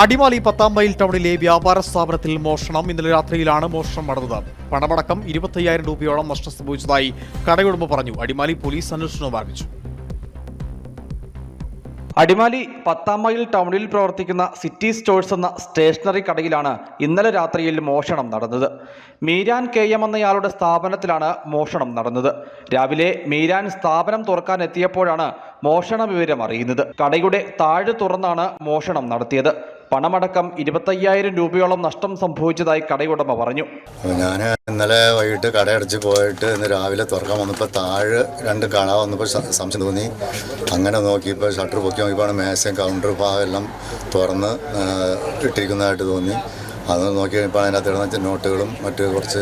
Adimali 10-ാം mile ടൗണിലെ വ്യാപാര സ്ഥാപനത്തിൽ മോഷണം. ഇന്നലെ രാത്രിയിലാണ് മോഷണം നടന്നത്. പണമടക്കം 25,000 രൂപയോളം നഷ്ടം സംഭവിച്ചതായി കടയുടമ പറഞ്ഞു. അടിമാലി പോലീസ് അന്വേഷണം ആരംഭിച്ചു. അടിമാലി 10-ാം മൈൽ ടൗണിൽ പ്രവർത്തിക്കുന്ന സിറ്റി സ്റ്റോഴ്സ് എന്ന സ്റ്റേഷനറി കടയിലാണ് ഇന്നലെ രാത്രിയിൽ മോഷണം നടന്നത്. മീരാൻ KM എന്നയാളുടെ സ്ഥാപനത്തിലാണ് മോഷണം നടന്നത്. രാവിലെ മീരാൻ സ്ഥാപനം തുറക്കാൻ എത്തിയപ്പോഴാണ് മോഷണ വിവരം അറിയുന്നത്. കടയുടെ താഴ് തുറന്നാണ് മോഷണം നടത്തിയത്. പണമടക്കം 25,000 രൂപയോളം നഷ്ടം സംഭവിച്ചതായി കടയുടമ പറഞ്ഞു. ഞാൻ ഇന്നലെ വൈകിട്ട് കടയടച്ച് പോയിട്ട് ഇന്ന് രാവിലെ തുറക്കാൻ വന്നപ്പോൾ താഴെ 2 കട വന്നപ്പോൾ സംശയം തോന്നി. അങ്ങനെ നോക്കിയപ്പോൾ ഷട്ടർ പൊക്കി നോക്കിയപ്പോൾ മേശയും കൗണ്ടർ ഭാഗം എല്ലാം തുറന്ന് ഇട്ടിരിക്കുന്നതായിട്ട് തോന്നി. അത് നോക്കിയപ്പോൾ അതിനകത്ത് നോട്ടുകളും മറ്റ് കുറച്ച്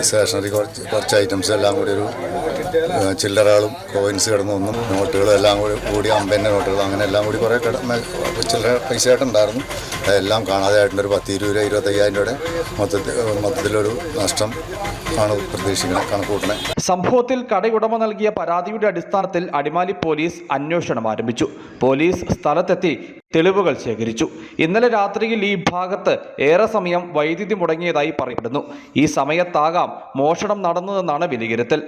സ്റ്റേഷനറി കുറച്ച് ഐറ്റംസ് എല്ലാം കൂടി ഒരു ചില്ലറകളും കോയിൻസ് കിടന്നു ഒന്നും നോട്ടുകളും എല്ലാം കൂടി 50 നോട്ടുകൾ അങ്ങനെ എല്ലാം കൂടി കുറേ ചില്ലറ പൈസ ആയിട്ടുണ്ടായിരുന്നു. അതെല്ലാം കാണാതെ ആയിട്ടുണ്ട്. ഒരു 10, 20, 25,000 രൂപയുടെ മൊത്തത്തിലൊരു നഷ്ടം ആണ് പ്രതീക്ഷിക്കണം, കണക്കൂട്ടണേ. സംഭവത്തിൽ കടയുടമ നൽകിയ പരാതിയുടെ അടിസ്ഥാനത്തിൽ അടിമാലി പോലീസ് അന്വേഷണം ആരംഭിച്ചു. പോലീസ് സ്ഥലത്തെത്തി തെളിവുകൾ ശേഖരിച്ചു. ഇന്നലെ രാത്രിയിൽ ഈ ഭാഗത്ത് ഏറെ സമയം വൈദ്യുതി മുടങ്ങിയതായി പറയപ്പെടുന്നു. ഈ സമയത്താകാം മോഷണം നടന്നതെന്നാണ് വിലയിരുത്തൽ.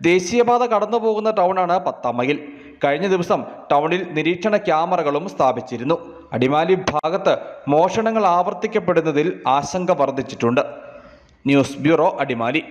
ദേശീയപാത കടന്നുപോകുന്ന ടൗണാണ് 10-ാം മൈൽ. കഴിഞ്ഞ ദിവസം ടൗണിൽ നിരീക്ഷണ ക്യാമറകളും സ്ഥാപിച്ചിരുന്നു. അടിമാലി ഭാഗത്ത് മോഷണങ്ങൾ ആവർത്തിക്കപ്പെടുന്നതിൽ ആശങ്ക വർദ്ധിച്ചിട്ടുണ്ട്. News bureau, Adimali.